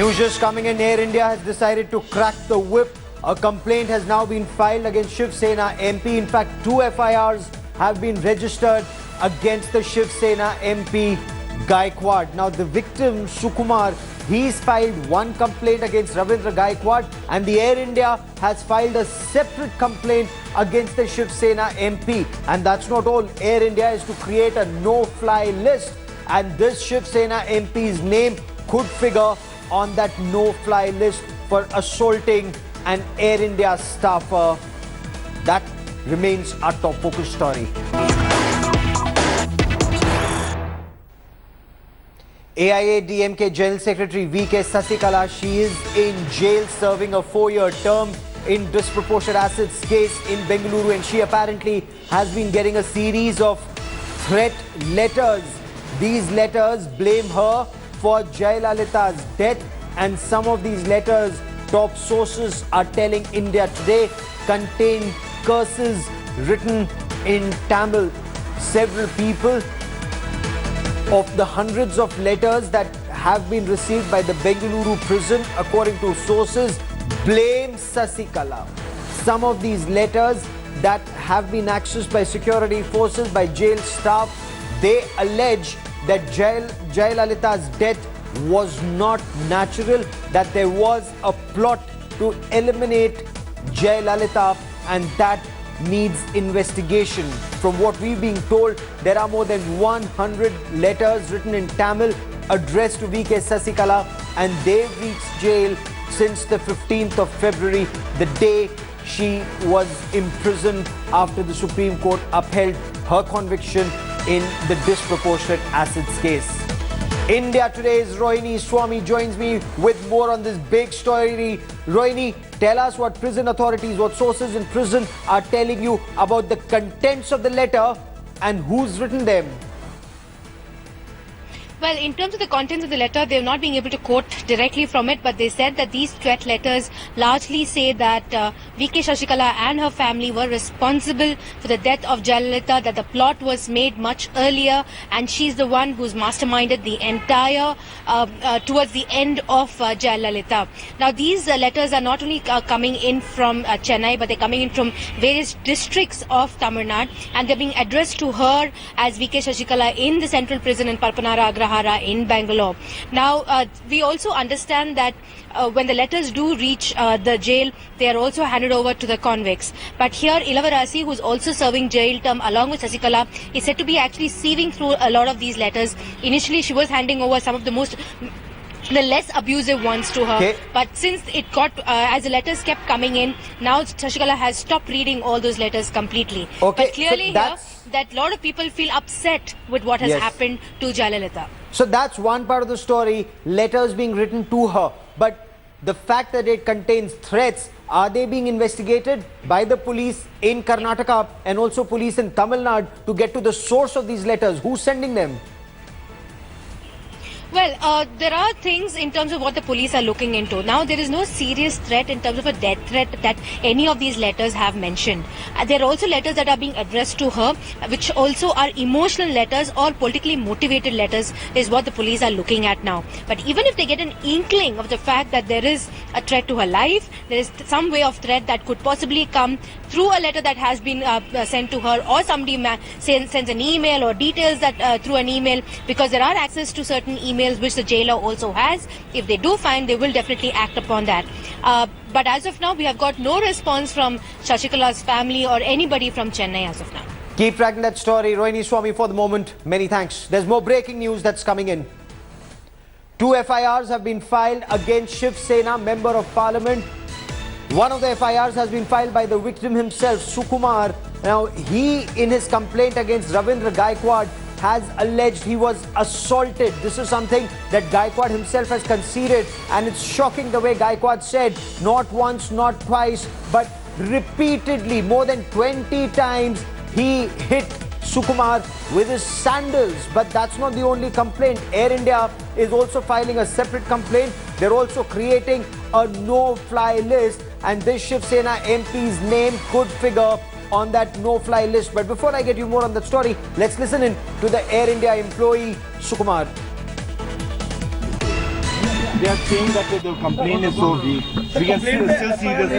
News just coming in, Air India has decided to crack the whip. A complaint has now been filed against Shiv Sena MP. In fact, 2 FIRs have been registered against the Shiv Sena MP Gaikwad. Now, the victim, Sukumar, he's filed one complaint against Ravindra Gaikwad, and the Air India has filed a separate complaint against the Shiv Sena MP. And that's not all. Air India is to create a no-fly list, and this Shiv Sena MP's name could figure on that no-fly list for assaulting an Air India staffer. That remains our top focus story. AIA-DMK General Secretary V.K. Sasikala, she is in jail serving a 4-year term in disproportionate assets case in Bengaluru, and she apparently has been getting a series of threat letters. These letters blame her for Jayalalitha's death, and some of these letters, top sources are telling India Today, contain curses written in Tamil. Several people of the hundreds of letters that have been received by the Bengaluru prison, according to sources, blame Sasikala. Some of these letters that have been accessed by security forces, by jail staff, they allege that Jayalalitha's death was not natural, that there was a plot to eliminate Jayalalitha, and that needs investigation. From what we've been told, there are more than 100 letters written in Tamil addressed to V.K. Sasikala, and they've reached jail since the 15th of February, the day she was imprisoned after the Supreme Court upheld her conviction in the disproportionate assets case. India Today's Rohini Swami joins me with more on this big story. Rohini, tell us what prison authorities, what sources in prison are telling you about the contents of the letter and who's written them. Well, in terms of the contents of the letter, they're not being able to quote directly from it, but they said that these threat letters largely say that V.K. Sasikala and her family were responsible for the death of Jayalalitha, that the plot was made much earlier, and she's the one who's masterminded the entire towards the end of Jayalalitha. Now, these letters are not only coming in from Chennai, but they're coming in from various districts of Tamil Nadu, and they're being addressed to her as V.K. Sasikala in the central prison in Parpanara Agrahara in Bangalore. Now, we also understand that when the letters do reach the jail, they are also handed over to the convicts. But here, Ilavarasi, who's also serving jail term along with Sasikala, is said to be actually sieving through a lot of these letters. Initially, she was handing over some of the less abusive ones to her. Okay. But since it got, as the letters kept coming in, now Sasikala has stopped reading all those letters completely. Okay. But clearly so here, that a lot of people feel upset with what has happened to Jayalalitha. So that's one part of the story, letters being written to her. But the fact that it contains threats, are they being investigated by the police in Karnataka and also police in Tamil Nadu to get to the source of these letters? Who's sending them? Well, there are things in terms of what the police are looking into. Now, there is no serious threat in terms of a death threat that any of these letters have mentioned. There are also letters that are being addressed to her, which also are emotional letters or politically motivated letters, is what the police are looking at now. But even if they get an inkling of the fact that there is a threat to her life, there is some way of threat that could possibly come through a letter that has been sent to her, or somebody sends an email or details that through an email, because there are access to certain emails which the jailer also has. If they do find, they will definitely act upon that. But as of now, we have got no response from Sasikala's family or anybody from Chennai as of now. Keep tracking that story. Rohini Swami, for the moment, many thanks. There's more breaking news that's coming in. 2 FIRs have been filed against Shiv Sena Member of Parliament. One of the FIRs has been filed by the victim himself, Sukumar. Now, he, in his complaint against Ravindra Gaikwad, has alleged he was assaulted. This is something that Gaikwad himself has conceded, and it's shocking the way Gaikwad said, not once, not twice, but repeatedly, more than 20 times, he hit Sukumar with his sandals. But that's not the only complaint. Air India is also filing a separate complaint. They're also creating a no-fly list, and this Shiv Sena MP's name could figure on that no-fly list. But before I get you more on that story, let's listen in to the Air India employee, Sukumar. They are saying that the complaint is so weak. We can still see this.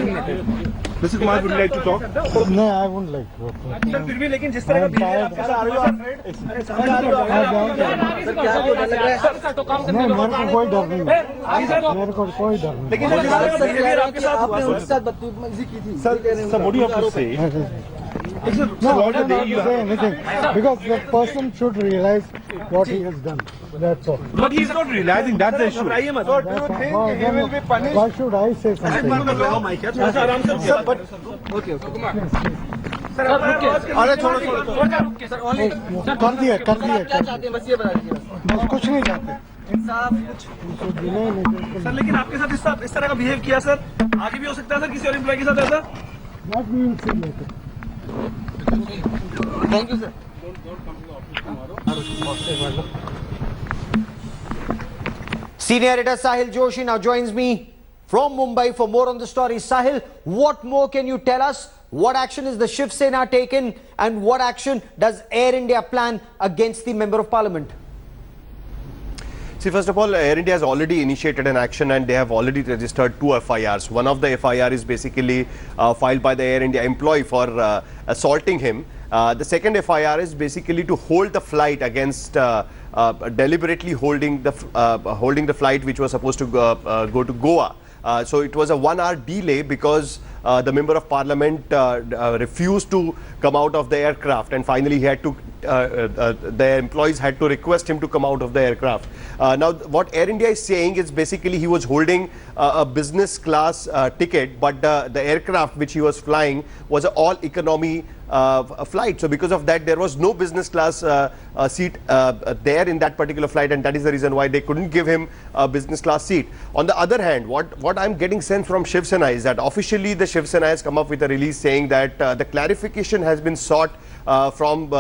Mr. Kumar, would you like to talk? No, I wouldn't like to. Sir फिर भी लेकिन जिस तरह का behaviour आपके साथ हुआ नहीं, मेरे को कोई डर नहीं है। मेरे को कोई डर नहीं। लेकिन जिस तरह का बिहेवियर आपके साथ हुआ sir, sir what do you have to say? No, I don't have to say anything because the person should realize what he has done. That's all. But he's not realizing that's the issue. So do you think he will be punished? Why should I say something? Sir, but अरे छोड़ो कर दिया बस कुछ नहीं चाहते sir लेकिन आपके साथ इस तरह का बिहेव किया सर आगे भी हो सकता है सर किसी और एम्प्लॉय के साथ ऐसा That we will see later. Thank you sir Senior editor Sahil Joshi now joins me from Mumbai for more on the story. Sahil, what more can you tell us? What action is the Shiv Sena taken and what action does Air India plan against the Member of Parliament? See, first of all, Air India has already initiated an action and they have already registered 2 FIRs. One of the FIR is basically filed by the Air India employee for assaulting him. The second FIR is basically to hold the flight against deliberately holding the flight which was supposed to go to Goa. So it was a 1-hour delay because the Member of Parliament refused to come out of the aircraft, and finally he had to the employees had to request him to come out of the aircraft. Now what Air India is saying is basically he was holding a business class ticket, but the aircraft which he was flying was an all economy flight. So because of that there was no business class seat there in that particular flight, and that is the reason why they couldn't give him a business class seat. On the other hand, what I'm getting sense from Shiv Sena is that officially the Shiv Sena has come up with a release saying that the clarification has been sought from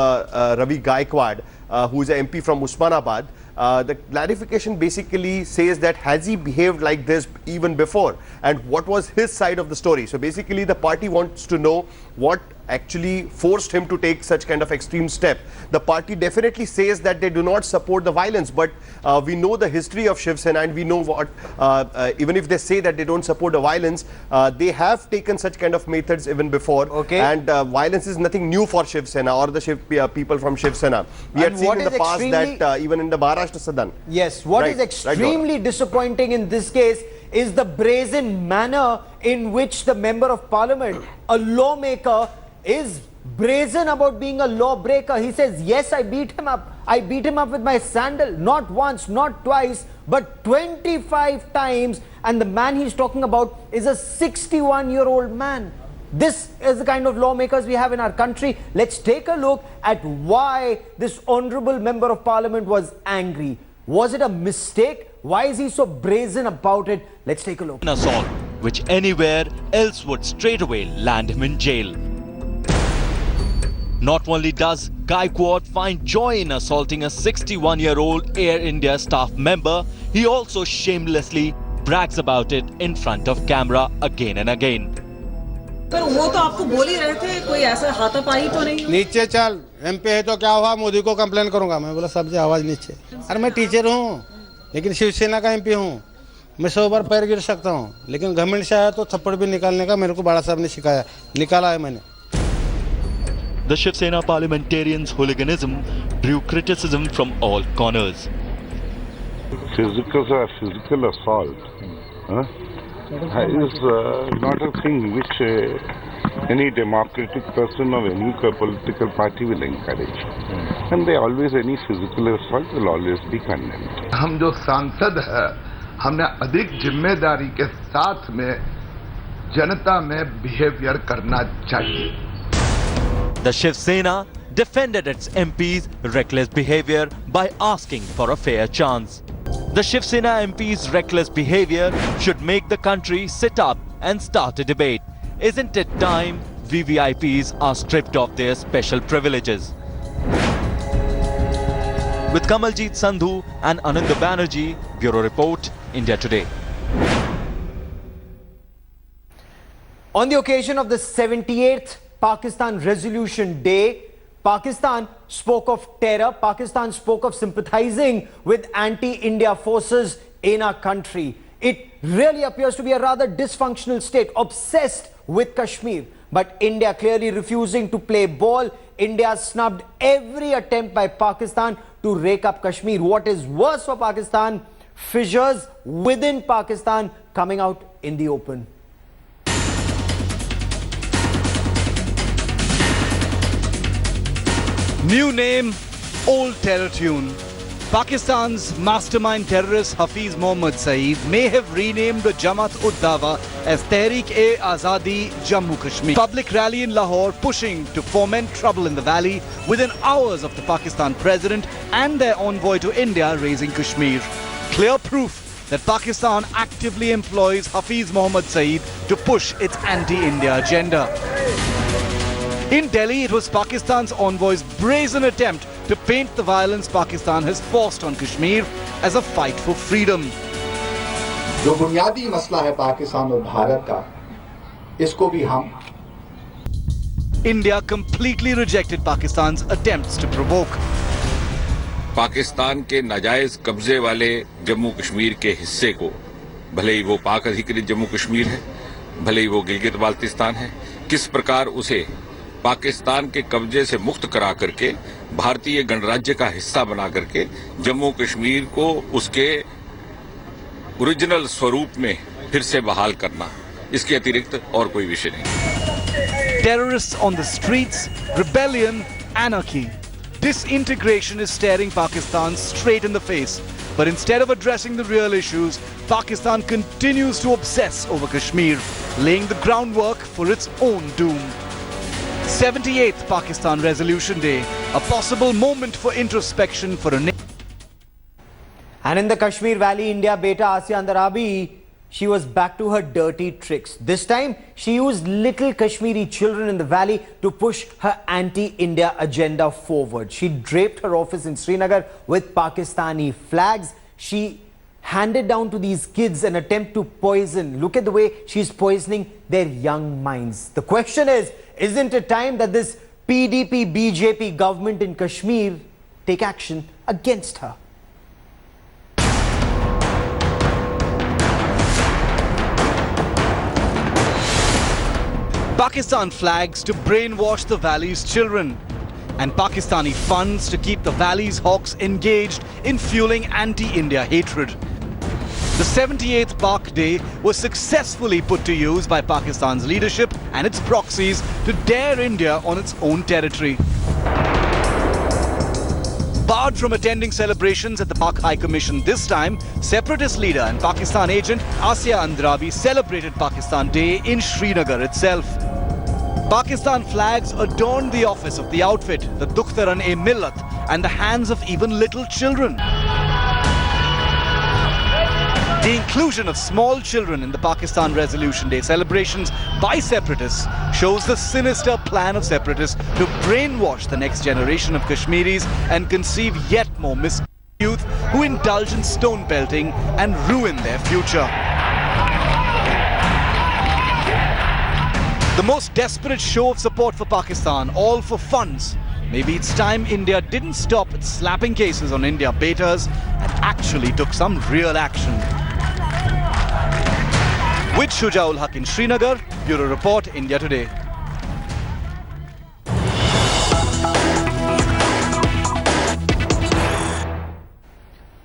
Ravi Gaikwad, who is an MP from Usmanabad. The clarification basically says that has he behaved like this even before, and what was his side of the story. So basically the party wants to know what actually forced him to take such kind of extreme step. The party definitely says that they do not support the violence, but we know the history of Shiv Sena, and we know what even if they say that they don't support the violence, they have taken such kind of methods even before. Okay. And violence is nothing new for Shiv Sena or the people from Shiv Sena. We had seen in the past that even in the Maharashtra Sadan. Yes, what is extremely disappointing in this case is the brazen manner in which the Member of Parliament, a lawmaker, is brazen about being a lawbreaker. He says, yes, I beat him up. I beat him up with my sandal, not once, not twice, but 25 times. And the man he's talking about is a 61-year-old man. This is the kind of lawmakers we have in our country. Let's take a look at why this honorable Member of Parliament was angry. Was it a mistake? Why is he so brazen about it? Let's take a look. An assault, which anywhere else would straight away land him in jail. Not only does Gaikwad find joy in assaulting a 61-year-old Air India staff member, he also shamelessly brags about it in front of camera again and again. पर वो तो आपको बोल ही रहे थे, कोई ऐसा हाथापाई तो नहीं? नीचे चल, एमपी है तो क्या हुआ, मोदी को कंप्लेन करूंगा। मैं बोला सबसे आवाज नीचे। अरे मैं टीचर हूँ, लेकिन शिवसेना का एमपी हूँ। मैं 100 बार पैर गिर सकता हूँ, लेकिन घमंड से आया तो थप्पड़ भी निकालने का मेरे को बड़ा साहब ने सिखाया, निकाला है मैंने। The Shiv Sena parliamentarians' hooliganism drew criticism from all corners. Physical assault is not a thing which any democratic person of any political party will encourage. And any physical assault will always be condemned. हम जो सांसद है, हमने अधिक जिम्मेदारी के साथ में जनता में बिहेवियर करना चाहिए. The Shiv Sena defended its MP's reckless behavior by asking for a fair chance. The Shiv Sena MP's reckless behavior should make the country sit up and start a debate. Isn't it time VVIPs are stripped of their special privileges? With Kamaljeet Sandhu and Anand Banerjee, Bureau Report, India Today. On the occasion of the 78th Pakistan Resolution Day, Pakistan spoke of terror. Pakistan spoke of sympathizing with anti-India forces in our country. It really appears to be a rather dysfunctional state, obsessed with Kashmir. But India clearly refusing to play ball. India snubbed every attempt by Pakistan to rake up Kashmir. What is worse for Pakistan, fissures within Pakistan coming out in the open. New name, old terror tune. Pakistan's mastermind terrorist Hafiz Mohammad Saeed may have renamed the Jamaat-ud-Dawa as Tehreek-e-Azadi Jammu Kashmir. Public rally in Lahore pushing to foment trouble in the valley within hours of the Pakistan president and their envoy to India raising Kashmir. Clear proof that Pakistan actively employs Hafiz Mohammad Saeed to push its anti-India agenda. In Delhi, it was Pakistan's envoy's brazen attempt to paint the violence Pakistan has forced on Kashmir as a fight for freedom. जो बुनियादी मसला है पाकिस्तान और भारत का, इसको भी हम. India completely rejected Pakistan's attempts to provoke. Pakistan के नाजायज कब्जे वाले जम्मू कश्मीर के हिस्से को, भले ही वो पाक अधिकृत जम्मू कश्मीर है, भले ही वो गिलगित बाल्टिस्तान है, किस प्रकार उसे पाकिस्तान के कब्जे से मुक्त करा करके भारतीय गणराज्य का हिस्सा बना करके जम्मू कश्मीर को उसके ओरिजिनल स्वरूप में फिर से बहाल करना, इसके अतिरिक्त और कोई विषय नहीं. Terrorists on the streets, rebellion, anarchy. Disintegration is staring Pakistan straight in the face. But instead of addressing the real issues, Pakistan continues to obsess over Kashmir, laying the groundwork for its own doom. 78th Pakistan Resolution Day, a possible moment for introspection for a nation. And in the Kashmir Valley, India beta Asya Andarabi, she was back to her dirty tricks. This time, she used little Kashmiri children in the valley to push her anti-India agenda forward. She draped her office in Srinagar with Pakistani flags. She handed down to these kids an attempt to poison. Look at the way she's poisoning their young minds. The question is, isn't it time that this PDP-BJP government in Kashmir take action against her? Pakistan flags to brainwash the valley's children, and Pakistani funds to keep the valley's hawks engaged in fueling anti-India hatred. The 78th Pak Day was successfully put to use by Pakistan's leadership and its proxies to dare India on its own territory. Barred from attending celebrations at the Pak High Commission this time, separatist leader and Pakistan agent Asya Andarabi celebrated Pakistan Day in Srinagar itself. Pakistan flags adorned the office of the outfit, the Dukhtaran-e-Millat, and the hands of even little children. The inclusion of small children in the Pakistan Resolution Day celebrations by separatists shows the sinister plan of separatists to brainwash the next generation of Kashmiris and conceive yet more misguided youth who indulge in stone pelting and ruin their future. The most desperate show of support for Pakistan, all for funds. Maybe it's time India didn't stop its slapping cases on India betas and actually took some real action. With Shujaul Haq in Srinagar, Bureau Report, India Today.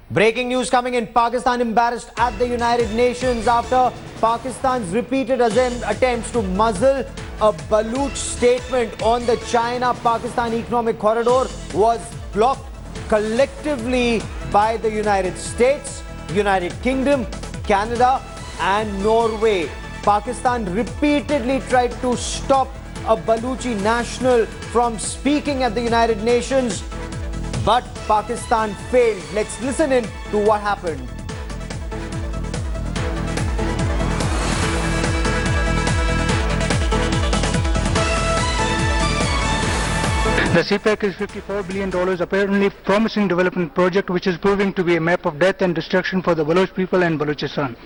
Breaking news coming in. Pakistan embarrassed at the United Nations after Pakistan's repeated attempts to muzzle a Baluch statement on the China-Pakistan Economic Corridor was blocked collectively by the United States, United Kingdom, Canada and Norway. Pakistan repeatedly tried to stop a Baluchi national from speaking at the United Nations, but Pakistan failed. Let's listen in to what happened. The CPEC is $54 billion, apparently promising development project which is proving to be a map of death and destruction for the Baloch people and Balochistan.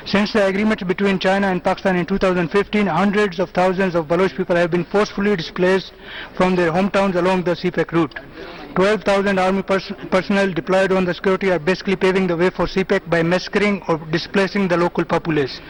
Since the agreement between China and Pakistan in 2015, hundreds of thousands of Baloch people have been forcefully displaced from their hometowns along the CPEC route. 12,000 army personnel deployed on the security are basically paving the way for CPEC by massacring or displacing the local populace.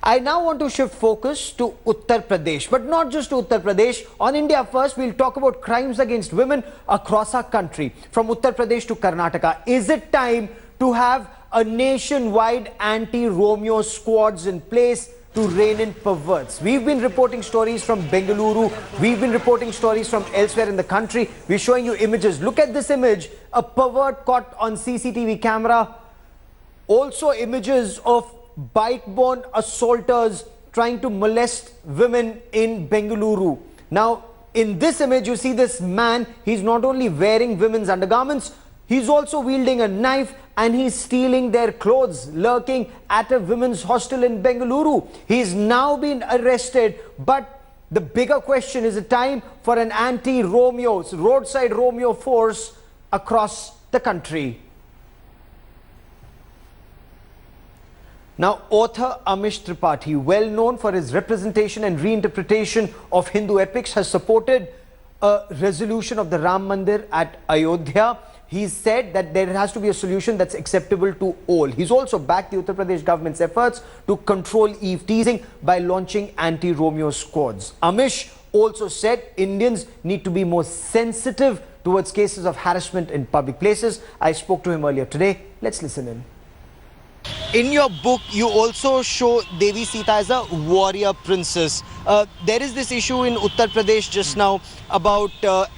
I now want to shift focus to Uttar Pradesh, but not just to Uttar Pradesh. On India First, we'll talk about crimes against women across our country, from Uttar Pradesh to Karnataka. Is it time to have a nationwide anti-Romeo squads in place to rein in perverts? We've been reporting stories from Bengaluru. We've been reporting stories from elsewhere in the country. We're showing you images. Look at this image, a pervert caught on CCTV camera. Also images of bike-borne assaulters trying to molest women in Bengaluru. Now, in this image, you see this man. He's not only wearing women's undergarments, he's also wielding a knife and he's stealing their clothes, lurking at a women's hostel in Bengaluru. He's now been arrested, but the bigger question is, a time for an anti-Romeo, roadside Romeo force across the country. Now, author Amish Tripathi, well known for his representation and reinterpretation of Hindu epics, has supported a resolution of the Ram Mandir at Ayodhya. He said that there has to be a solution that's acceptable to all. He's also backed the Uttar Pradesh government's efforts to control eve teasing by launching anti-Romeo squads. Amish also said Indians need to be more sensitive towards cases of harassment in public places. I spoke to him earlier today. Let's listen in. In your book, you also show Devi Sita as a warrior princess. There is this issue in Uttar Pradesh just now about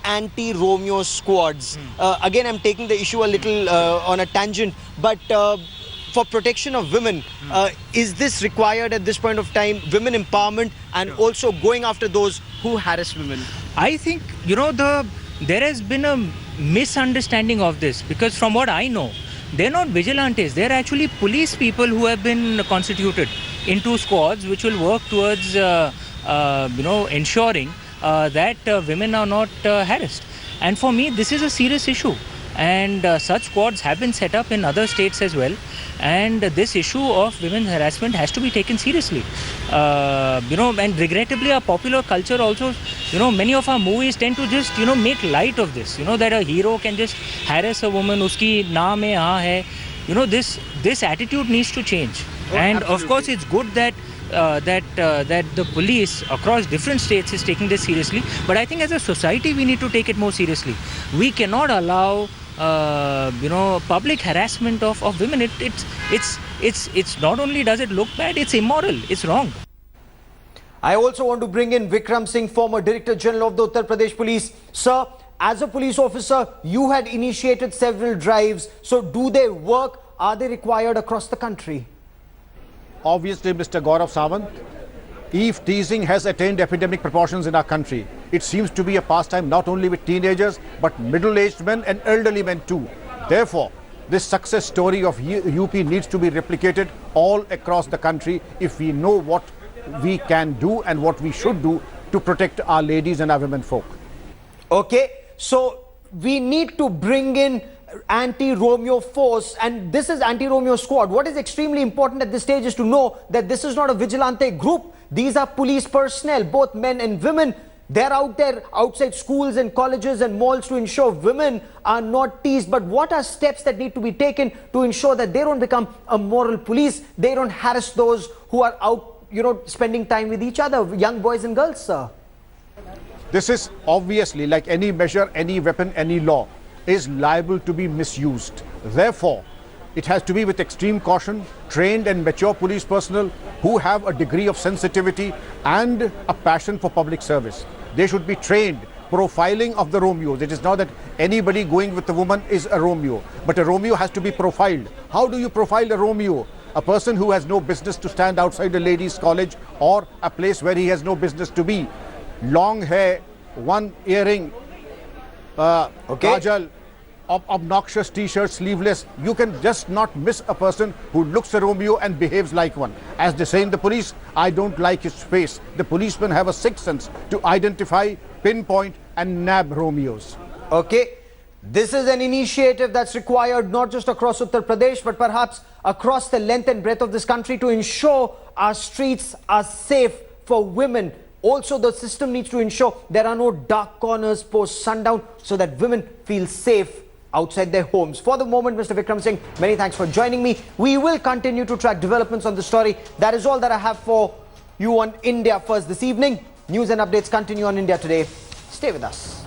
anti-Romeo squads. Again, I'm taking the issue a little on a tangent, but for protection of women, is this required at this point of time, women empowerment and also going after those who harass women? I think, there has been a misunderstanding of this, because from what I know, they're not vigilantes. They're actually police people who have been constituted into squads which will work towards, ensuring that women are not harassed. And for me, this is a serious issue. And such squads have been set up in other states as well. And this issue of women's harassment has to be taken seriously. And regrettably, our popular culture also, many of our movies tend to just, make light of this. That a hero can just harass a woman, uski naam hai, haan hai. This attitude needs to change. And of course, it's good that the police across different states is taking this seriously. But I think as a society, we need to take it more seriously. We cannot allow public harassment of women. It's not only does it look bad, it's immoral, it's wrong. I also want to bring in Vikram Singh, former Director General of the Uttar Pradesh Police. Sir, as a police officer, you had initiated several drives. So do they work? Are they required across the country? Obviously, Mr. Gaurav Sawant, eve teasing has attained epidemic proportions in our country. It seems to be a pastime not only with teenagers, but middle-aged men and elderly men too. Therefore, this success story of UP needs to be replicated all across the country if we know what we can do and what we should do to protect our ladies and our women folk. Okay, so we need to bring in anti-Romeo force, and this is anti-Romeo squad. What is extremely important at this stage is to know that this is not a vigilante group. These are police personnel, both men and women. They're out there outside schools and colleges and malls to ensure women are not teased. But what are steps that need to be taken to ensure that they don't become a moral police? They don't harass those who are out, spending time with each other, young boys and girls, sir? This is obviously, like any measure, any weapon, any law, is liable to be misused. Therefore, it has to be with extreme caution, trained and mature police personnel who have a degree of sensitivity and a passion for public service. They should be trained. Profiling of the Romeos. It is not that anybody going with a woman is a Romeo, but a Romeo has to be profiled. How do you profile a Romeo? A person who has no business to stand outside a ladies' college or a place where he has no business to be. Long hair, one earring, kajal, obnoxious t-shirt, sleeveless. You can just not miss a person who looks a Romeo and behaves like one. As they say in the police, I don't like his face. The policemen have a sixth sense to identify, pinpoint and nab Romeos. Okay, this is an initiative that's required not just across Uttar Pradesh, but perhaps across the length and breadth of this country to ensure our streets are safe for women Also, the system needs to ensure there are no dark corners post sundown so that women feel safe outside their homes. For the moment, Mr. Vikram Singh, many thanks for joining me. We will continue to track developments on the story. That is all that I have for you on India First this evening. News and updates continue on India Today. Stay with us.